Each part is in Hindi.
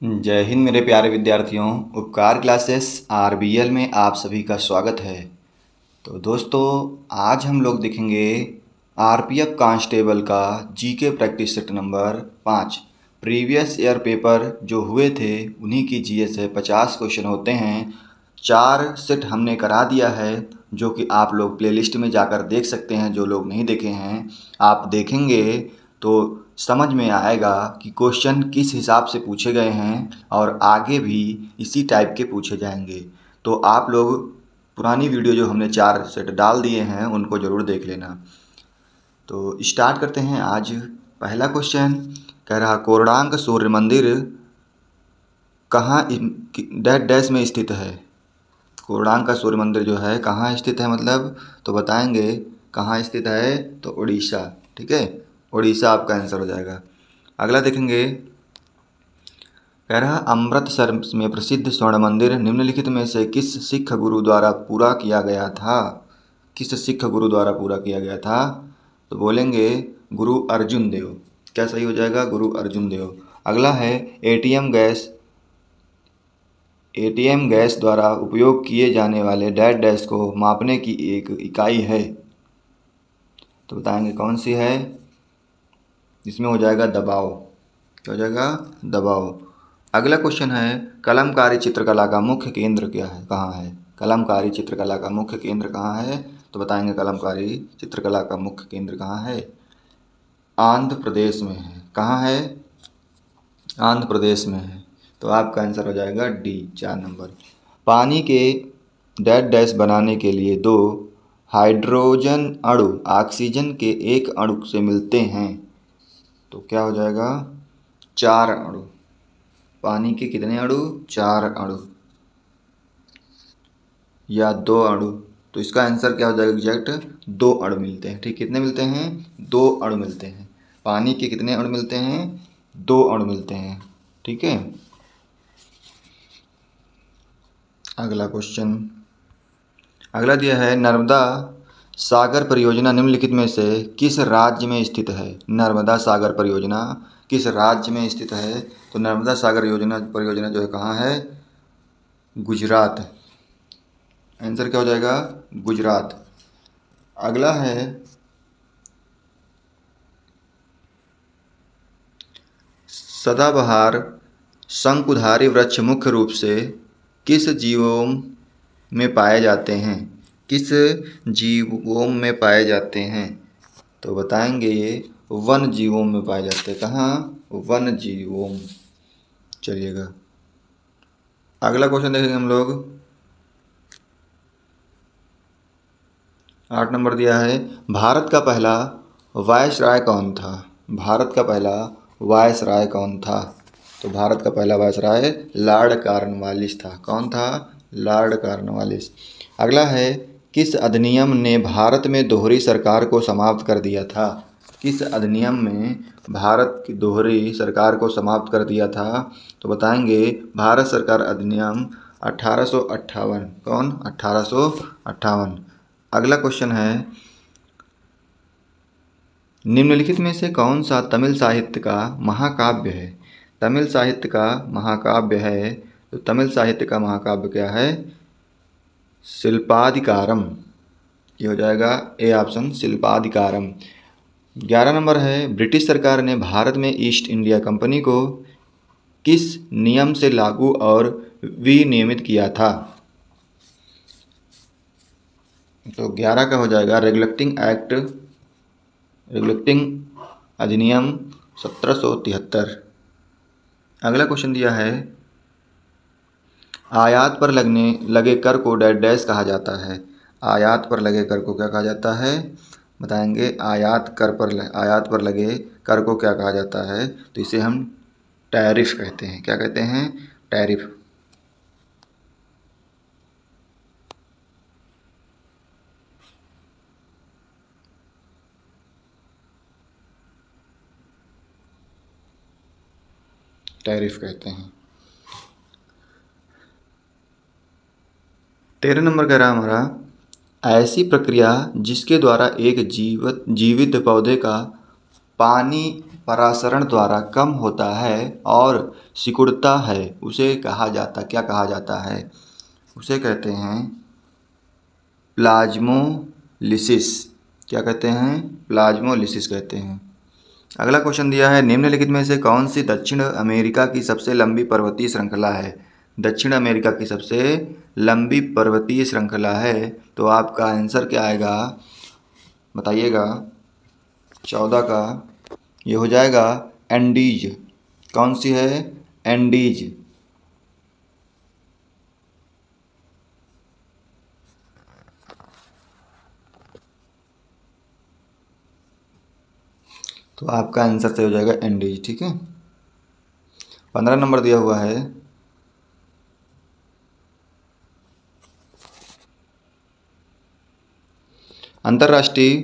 जय हिंद मेरे प्यारे विद्यार्थियों। उपकार क्लासेस आरबीएल में आप सभी का स्वागत है। तो दोस्तों, आज हम लोग देखेंगे आरपीएफ कांस्टेबल का GK practice set number 5। Previous year paper जो हुए थे उन्हीं की जीएस है। 50 क्वेश्चन होते हैं। 4 सेट हमने करा दिया है, जो कि आप लोग प्लेलिस्ट में जाकर देख सकते हैं। जो लोग नहीं देखे हैं, आप देखेंगे तो समझ में आएगा कि क्वेश्चन किस हिसाब से पूछे गए हैं और आगे भी इसी टाइप के पूछे जाएंगे। तो आप लोग पुरानी वीडियो जो हमने 4 सेट डाल दिए हैं उनको ज़रूर देख लेना। तो स्टार्ट करते हैं। आज पहला क्वेश्चन कह रहा, कोणार्क सूर्य मंदिर कहाँ डैश डैश में स्थित है। कोणार्क का सूर्य मंदिर जो है कहाँ स्थित है, मतलब तो बताएंगे कहाँ स्थित है, तो उड़ीसा। ठीक है, उड़ीसा आपका आंसर हो जाएगा। अगला देखेंगे, कह रहा अमृतसर में प्रसिद्ध स्वर्ण मंदिर निम्नलिखित में से किस सिख गुरु द्वारा पूरा किया गया था। किस सिख गुरु द्वारा पूरा किया गया था, तो बोलेंगे गुरु अर्जुन देव। क्या सही हो जाएगा, गुरु अर्जुन देव। अगला है एटीएम गैस द्वारा उपयोग किए जाने वाले डैश डैश को मापने की एक इकाई है, तो बताएंगे कौन सी है। इसमें हो जाएगा दबाव। क्या हो जाएगा, दबाव। अगला क्वेश्चन है, कलमकारी चित्रकला का मुख्य केंद्र क्या है, कहाँ है। कलमकारी चित्रकला का मुख्य केंद्र कहाँ है, तो बताएंगे कलमकारी चित्रकला का मुख्य केंद्र कहाँ है, आंध्र प्रदेश में है। कहाँ है, आंध्र प्रदेश में है। तो आपका आंसर हो जाएगा डी, 4 नंबर। पानी के डैश डैश बनाने के लिए 2 हाइड्रोजन अणु ऑक्सीजन के एक अणु से मिलते हैं, तो क्या हो जाएगा, 4 अणु। पानी के कितने अणु, 4 अणु या 2 अणु। तो इसका आंसर क्या हो जाएगा, एग्जैक्ट 2 अणु मिलते हैं। ठीक, कितने मिलते हैं, 2 अणु मिलते हैं। पानी के कितने अणु मिलते हैं, 2 अणु मिलते हैं। ठीक है। अगला क्वेश्चन, अगला दिया है, नर्मदा सागर परियोजना निम्नलिखित में से किस राज्य में स्थित है। नर्मदा सागर परियोजना किस राज्य में स्थित है, तो नर्मदा सागर परियोजना जो है कहाँ है, गुजरात। आंसर क्या हो जाएगा, गुजरात। अगला है, सदाबहार शंकुधारी वृक्ष मुख्य रूप से किस जीवों में पाए जाते हैं। किस जीवों में पाए जाते हैं, तो बताएंगे ये वन जीवों में पाए जाते हैं। कहाँ, वन जीवों। चलिएगा, अगला क्वेश्चन देखेंगे हम लोग। 8 नंबर दिया है, भारत का पहला वायसराय कौन था। भारत का पहला वायसराय कौन था, तो भारत का पहला वायसराय लॉर्ड कॉर्नवालिस था। कौन था, लॉर्ड कॉर्नवालिस। अगला है, किस अधिनियम ने भारत में दोहरी सरकार को समाप्त कर दिया था। किस अधिनियम में भारत की दोहरी सरकार को समाप्त कर दिया था, तो बताएंगे भारत सरकार अधिनियम 1858। कौन, 1858। अगला क्वेश्चन है, निम्नलिखित में से कौन सा तमिल साहित्य का महाकाव्य है। तमिल साहित्य का महाकाव्य है, तो तमिल साहित्य का महाकाव्य क्या है, शिल्पाधिकारम। ये हो जाएगा ए ऑप्शन, शिल्पाधिकारम। 11 नंबर है, ब्रिटिश सरकार ने भारत में ईस्ट इंडिया कंपनी को किस नियम से लागू और विनियमित किया था, तो 11 का हो जाएगा रेगुलेटिंग अधिनियम 1773। अगला क्वेश्चन दिया है, आयात पर लगे कर को डैश डैश कहा जाता है। आयात पर लगे कर को क्या कहा जाता है, बताएंगे आयात पर लगे कर को क्या कहा जाता है, तो इसे हम टैरिफ कहते हैं। क्या कहते हैं, टैरिफ। टैरिफ कहते हैं। 13 नंबर कह रहा हमारा, ऐसी प्रक्रिया जिसके द्वारा एक जीवित पौधे का पानी परासरण द्वारा कम होता है और सिकुड़ता है उसे क्या कहा जाता है? उसे कहते हैं प्लाज्मोलिसिस। क्या कहते हैं? प्लाज्मोलिसिस कहते हैं। अगला क्वेश्चन दिया है, निम्नलिखित में से कौन सी दक्षिण अमेरिका की सबसे लंबी पर्वतीय श्रृंखला है? दक्षिण अमेरिका की सबसे लंबी पर्वतीय श्रृंखला है, तो आपका आंसर क्या आएगा बताइएगा? 14 का ये हो जाएगा एंडीज। कौन सी है? एंडीज। तो आपका आंसर सही हो जाएगा एंडीज। ठीक है। 15 नंबर दिया हुआ है, अंतर्राष्ट्रीय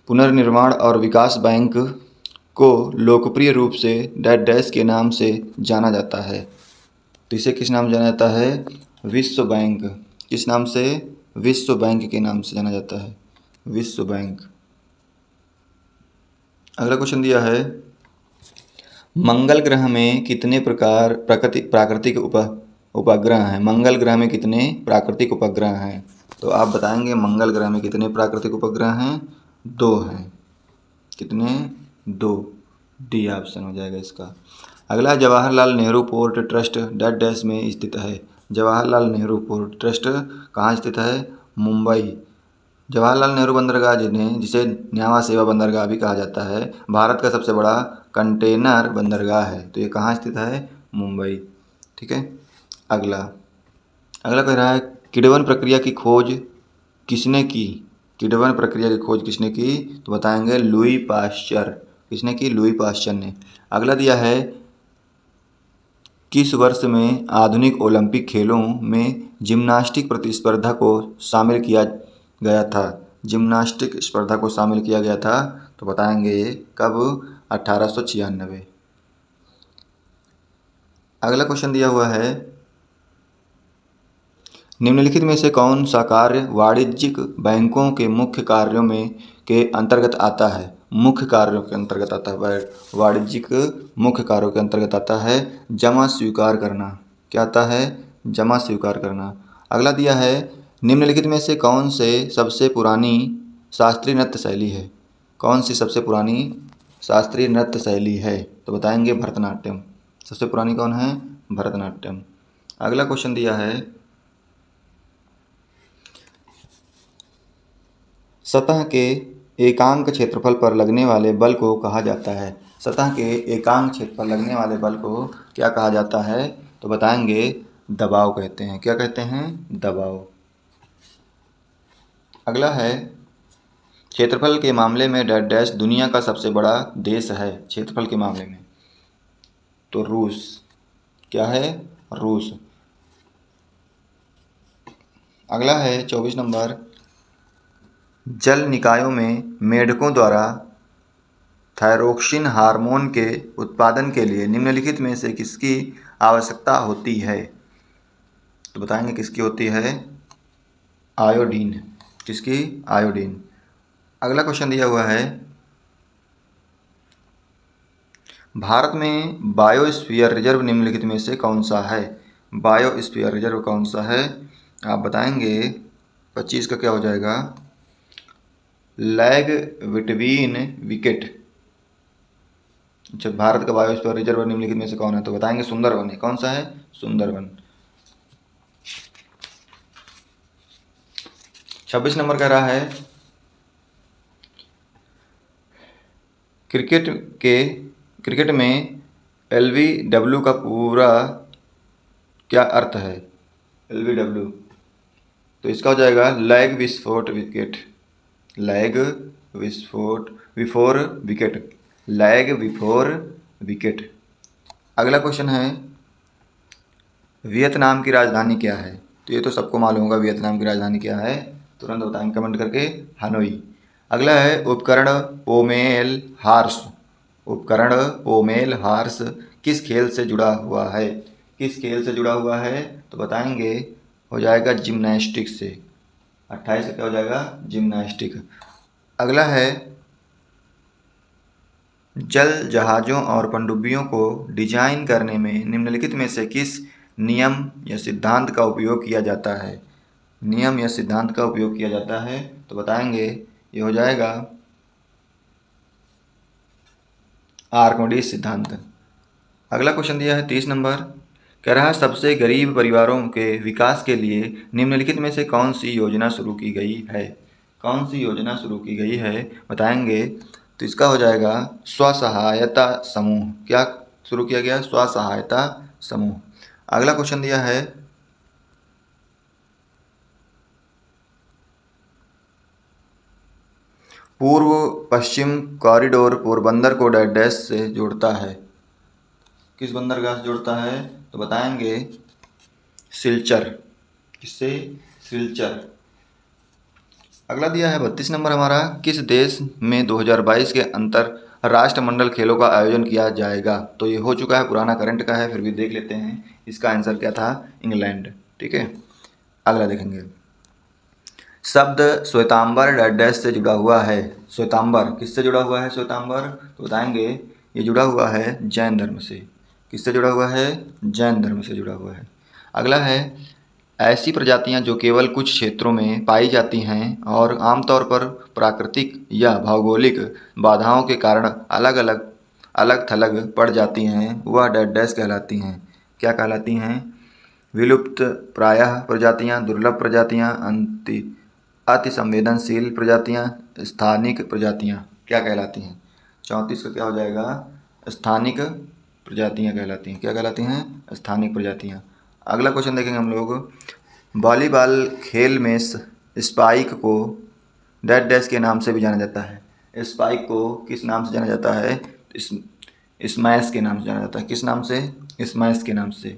पुनर्निर्माण और विकास बैंक को लोकप्रिय रूप से डैश डैश के नाम से जाना जाता है। तो इसे किस नाम से जाना जाता है? विश्व बैंक। किस नाम से? विश्व बैंक के नाम से जाना जाता है, विश्व बैंक। अगला क्वेश्चन दिया है, मंगल ग्रह में कितने प्राकृतिक उपग्रह हैं? मंगल ग्रह में कितने प्राकृतिक उपग्रह हैं? तो आप बताएंगे मंगल ग्रह में कितने प्राकृतिक उपग्रह हैं? 2 हैं। कितने? 2। डी ऑप्शन हो जाएगा इसका। अगला, Jawaharlal Nehru port trust dash dash में स्थित है। जवाहरलाल नेहरू पोर्ट ट्रस्ट कहाँ स्थित है? मुंबई। जवाहरलाल नेहरू बंदरगाह जिसे न्यावा सेवा बंदरगाह भी कहा जाता है, भारत का सबसे बड़ा कंटेनर बंदरगाह है। तो ये कहाँ स्थित है? मुंबई। ठीक है। अगला कह रहा है, किण्वन प्रक्रिया की खोज किसने की? किण्वन प्रक्रिया की खोज किसने की? तो बताएंगे लुई पाश्चर। किसने की? लुई पाश्चर ने। अगला दिया है, किस वर्ष में आधुनिक ओलंपिक खेलों में जिम्नास्टिक प्रतिस्पर्धा को शामिल किया गया था? जिम्नास्टिक स्पर्धा को शामिल किया गया था, तो बताएंगे कब? 1896। अगला क्वेश्चन दिया हुआ है, निम्नलिखित में से कौन सा कार्य वाणिज्यिक बैंकों के मुख्य कार्यों में के अंतर्गत आता है? मुख्य कार्यों के अंतर्गत आता है, वाणिज्यिक मुख्य कार्यों के अंतर्गत आता है जमा स्वीकार करना। क्या आता है? जमा स्वीकार करना। अगला दिया है, निम्नलिखित में से कौन से सबसे पुरानी शास्त्रीय नृत्य शैली है? कौन सी सबसे पुरानी शास्त्रीय नृत्य शैली है? तो बताएंगे भरतनाट्यम। सबसे पुरानी कौन है? भरतनाट्यम। अगला क्वेश्चन दिया है, सतह के एकांक क्षेत्रफल पर लगने वाले बल को कहा जाता है? सतह के एकांक क्षेत्र पर लगने वाले बल को क्या कहा जाता है? तो बताएंगे दबाव कहते हैं। क्या कहते हैं? दबाव। अगला है, क्षेत्रफल के मामले में डैश डैश दुनिया का सबसे बड़ा देश है? क्षेत्रफल के मामले में तो रूस। क्या है? रूस। अगला है 24 नंबर, जल निकायों में मेढकों द्वारा थायरोक्सिन हार्मोन के उत्पादन के लिए निम्नलिखित में से किसकी आवश्यकता होती है? तो बताएंगे किसकी होती है? आयोडीन। किसकी? आयोडीन। अगला क्वेश्चन दिया हुआ है, भारत में बायोस्फीयर रिजर्व निम्नलिखित में से कौन सा है? बायोस्फीयर रिजर्व कौन सा है? आप बताएंगे 25 का क्या हो जाएगा? Lag between wicket. अच्छा, भारत का बायोस्फीयर रिजर्व निम्नलिखित में से कौन है? तो बताएंगे सुंदरवन है। कौन सा है? सुंदरवन। 26 नंबर कह रहा है, क्रिकेट में LBW का पूरा क्या अर्थ है? LBW तो इसका हो जाएगा लैग विस्फोट विकेट। लैग विस्फोट before wicket. Lag before wicket. अगला क्वेश्चन है, वियतनाम की राजधानी क्या है? तो ये तो सबको मालूम होगा वियतनाम की राजधानी क्या है। तुरंत बताएं कमेंट करके, हनोई। अगला है, उपकरण पोमेल हार्स। उपकरण पोमेल हार्स किस खेल से जुड़ा हुआ है? किस खेल से जुड़ा हुआ है? तो बताएंगे हो जाएगा जिम्नास्टिक से। 28 का क्या हो जाएगा? जिम्नास्टिक। अगला है, जल जहाज़ों और पनडुब्बियों को डिजाइन करने में निम्नलिखित में से किस नियम या सिद्धांत का उपयोग किया जाता है? नियम या सिद्धांत का उपयोग किया जाता है तो बताएंगे ये हो जाएगा आर्किमिडीज सिद्धांत। अगला क्वेश्चन दिया है 30 नंबर, कह रहा है सबसे गरीब परिवारों के विकास के लिए निम्नलिखित में से कौन सी योजना शुरू की गई है? कौन सी योजना शुरू की गई है बताएंगे तो इसका हो जाएगा स्वसहायता समूह। क्या शुरू किया गया? स्वसहायता समूह। अगला क्वेश्चन दिया है पूर्व पश्चिम कॉरिडोर पोरबंदर को डैश से जोड़ता है। किस बंदरगाह से जोड़ता है तो बताएंगे सिलचर। किससे? सिलचर। अगला दिया है 32 नंबर हमारा, किस देश में 2022 के अंतरराष्ट्रमंडल खेलों का आयोजन किया जाएगा? तो ये हो चुका है, पुराना करंट का है, फिर भी देख लेते हैं। इसका आंसर क्या था? इंग्लैंड। ठीक है, अगला देखेंगे। शब्द श्वेतांबर डैश से जुड़ा हुआ है। श्वेतांबर किससे जुड़ा हुआ है? श्वेतांबर तो बताएंगे ये जुड़ा हुआ है जैन धर्म से। किससे जुड़ा हुआ है? जैन धर्म से जुड़ा हुआ है। अगला है ऐसी प्रजातियां जो केवल कुछ क्षेत्रों में पाई जाती हैं और आमतौर पर प्राकृतिक या भौगोलिक बाधाओं के कारण अलग थलग पड़ जाती हैं वह डैश कहलाती हैं। क्या कहलाती हैं? विलुप्त प्रायः प्रजातियां, दुर्लभ प्रजातियां, अति संवेदनशील प्रजातियां, स्थानिक प्रजातियां क्या कहलाती हैं? 34 का क्या हो जाएगा? स्थानिक प्रजातियां कहलाती हैं। क्या कहलाती हैं? स्थानिक प्रजातियां। अगला क्वेश्चन देखेंगे हम लोग, वॉलीबॉल खेल में स्पाइक को डैश के नाम से भी जाना जाता है। स्पाइक को किस नाम से जाना जाता है? स्मैश के नाम से जाना जाता है। किस नाम से? स्मैश के नाम से।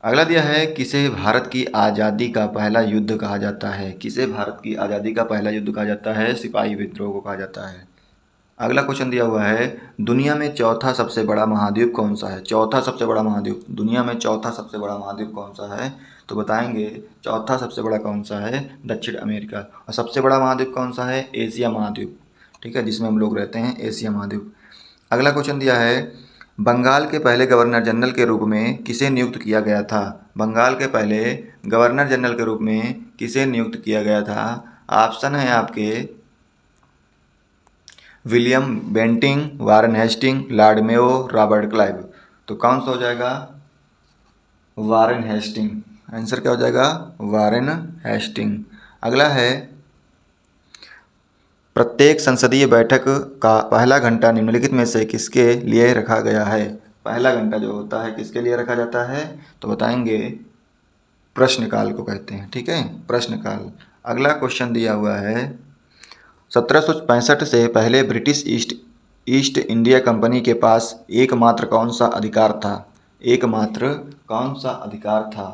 अगला दिया है किसे भारत की आज़ादी का पहला युद्ध कहा जाता है? किसे भारत की आज़ादी का पहला युद्ध कहा जाता है? सिपाही विद्रोह को कहा जाता है। अगला क्वेश्चन दिया हुआ है दुनिया में चौथा सबसे बड़ा महाद्वीप कौन सा है? चौथा सबसे बड़ा महाद्वीप, दुनिया में चौथा सबसे बड़ा महाद्वीप कौन सा है? तो बताएंगे चौथा सबसे बड़ा कौन सा है? दक्षिण अमेरिका। और सबसे बड़ा महाद्वीप कौन सा है? एशिया महाद्वीप। ठीक है, जिसमें हम लोग रहते हैं, एशिया महाद्वीप। अगला क्वेश्चन दिया है बंगाल के पहले गवर्नर जनरल के रूप में किसे नियुक्त किया गया था? बंगाल के पहले गवर्नर जनरल के रूप में किसे नियुक्त किया गया था? ऑप्शन है आपके William Bentinck, Warren Hastings, Lord Mayo, Robert Clive. तो कौन सा हो जाएगा? वारन हेस्टिंग। आंसर क्या हो जाएगा? वारन हेस्टिंग। अगला है प्रत्येक संसदीय बैठक का पहला घंटा निम्नलिखित में से किसके लिए रखा गया है? पहला घंटा जो होता है किसके लिए रखा जाता है? तो बताएंगे प्रश्नकाल को कहते हैं। ठीक है, प्रश्नकाल। अगला क्वेश्चन दिया हुआ है 1765 से पहले ब्रिटिश ईस्ट इंडिया कंपनी के पास एकमात्र कौन सा अधिकार था? एकमात्र कौन सा अधिकार था?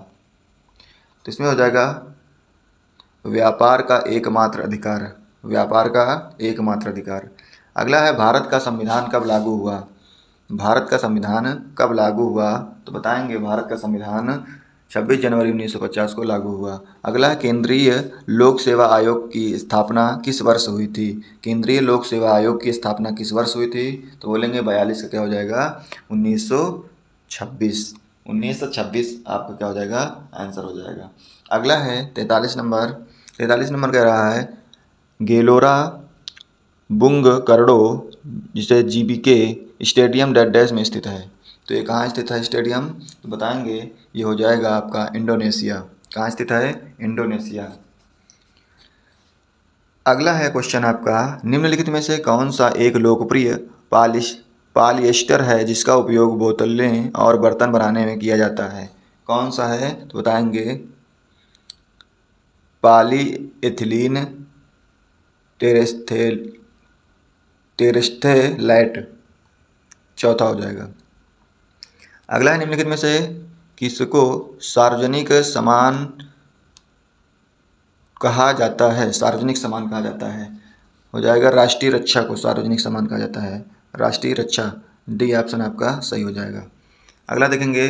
तो इसमें हो जाएगा व्यापार का एकमात्र अधिकार। व्यापार का एकमात्र अधिकार। अगला है भारत का संविधान कब लागू हुआ? भारत का संविधान कब लागू हुआ? तो बताएंगे भारत का संविधान 26 जनवरी 1950 को लागू हुआ। अगला है केंद्रीय लोक सेवा आयोग की स्थापना किस वर्ष हुई थी? केंद्रीय लोक सेवा आयोग की स्थापना किस वर्ष हुई थी? तो बोलेंगे 42 का क्या हो जाएगा? 1926। 1926 आपका क्या हो जाएगा? आंसर हो जाएगा। अगला है 43 नंबर। 43 नंबर कह रहा है गेलोरा बुंग करडो जिसे जीबीके स्टेडियम डैश में स्थित है। तो ये कहाँ स्थित है स्टेडियम? तो बताएंगे ये हो जाएगा आपका इंडोनेशिया। कहाँ स्थित है? इंडोनेशिया। अगला है क्वेश्चन आपका निम्नलिखित में से कौन सा एक लोकप्रिय पॉलिएस्टर है जिसका उपयोग बोतलें और बर्तन बनाने में किया जाता है? कौन सा है? तो बताएंगे पॉलीएथिलीन टेरेस्थेलाइट। चौथा हो जाएगा। अगला है निम्नलिखित में से किसको सार्वजनिक सामान कहा जाता है? सार्वजनिक सामान कहा जाता है। हो जाएगा राष्ट्रीय रक्षा को सार्वजनिक सामान कहा जाता है। राष्ट्रीय रक्षा, डी ऑप्शन आपका सही हो जाएगा। अगला देखेंगे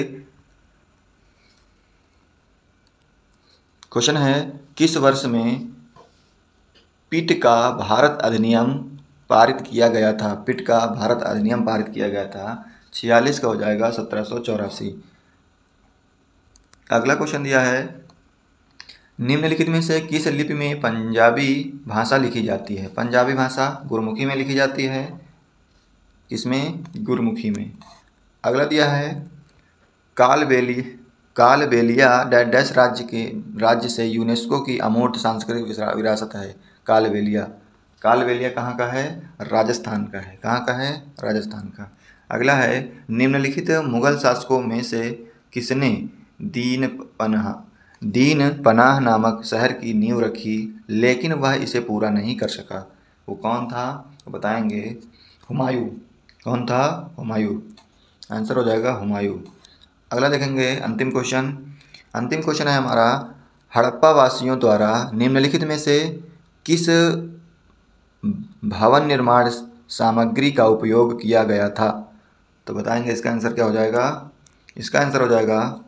क्वेश्चन है किस वर्ष में पिट का भारत अधिनियम पारित किया गया था, पिट का भारत अधिनियम पारित किया गया था? 46 का हो जाएगा 1784। अगला क्वेश्चन दिया है, निम्नलिखित में से किस लिपि में पंजाबी भाषा लिखी जाती है? पंजाबी भाषा गुरमुखी में लिखी जाती है, इसमें गुरमुखी में। अगला दिया है, कालबेलिया डैश राज्य से यूनेस्को की अमूर्त सांस्कृतिक विरासत है। कालबेलिया कहाँ का है? राजस्थान का है। कहाँ का है? राजस्थान का। अगला है, निम्नलिखित मुगल शासकों में से किसने दीन पनाह नामक शहर की नींव रखी लेकिन वह इसे पूरा नहीं कर सका? वो कौन था? तो बताएंगे हुमायूं। कौन था? हुमायूं। आंसर हो जाएगा हुमायूं। अगला देखेंगे अंतिम क्वेश्चन है हमारा, हड़प्पा वासियों द्वारा निम्नलिखित में से किस भवन निर्माण सामग्री का उपयोग किया गया था? तो बताएंगे इसका आंसर क्या हो जाएगा? इसका आंसर हो जाएगा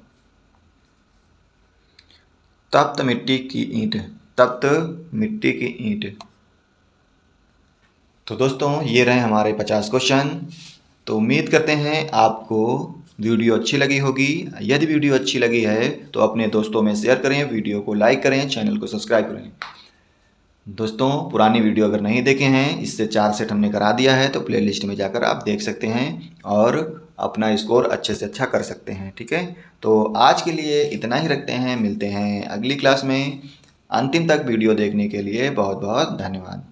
तप्त मिट्टी की ईंट। तप्त मिट्टी की ईंट। तो दोस्तों ये रहे हमारे 50 क्वेश्चन। तो उम्मीद करते हैं आपको वीडियो अच्छी लगी होगी। यदि वीडियो अच्छी लगी है तो अपने दोस्तों में शेयर करें, वीडियो को लाइक करें, चैनल को सब्सक्राइब करें। दोस्तों पुरानी वीडियो अगर नहीं देखे हैं, इससे 4 सेट हमने करा दिया है, तो प्लेलिस्ट में जाकर आप देख सकते हैं और अपना स्कोर अच्छे से अच्छा कर सकते हैं। ठीक है, तो आज के लिए इतना ही रखते हैं, मिलते हैं अगली क्लास में। अंतिम तक वीडियो देखने के लिए बहुत बहुत धन्यवाद।